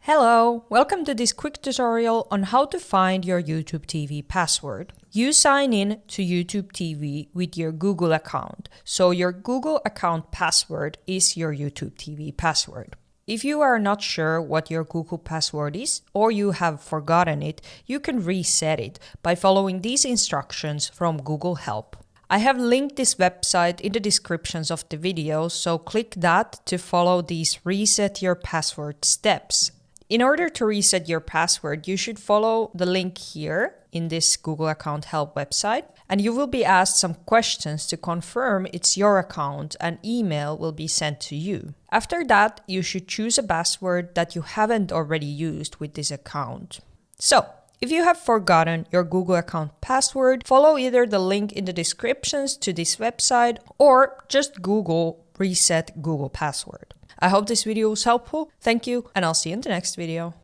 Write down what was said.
Hello, welcome to this quick tutorial on how to find your YouTube TV password. You sign in to YouTube TV with your Google account, so your Google account password is your YouTube TV password. If you are not sure what your Google password is or you have forgotten it, you can reset it by following these instructions from Google Help. I have linked this website in the descriptions of the video, so click that to follow these reset your password steps. In order to reset your password, you should follow the link here in this Google account help website, and you will be asked some questions to confirm it's your account, and email will be sent to you. After that, you should choose a password that you haven't already used with this account. So, if you have forgotten your Google account password, follow either the link in the descriptions to this website or just Google reset Google password. I hope this video was helpful. Thank you, and I'll see you in the next video.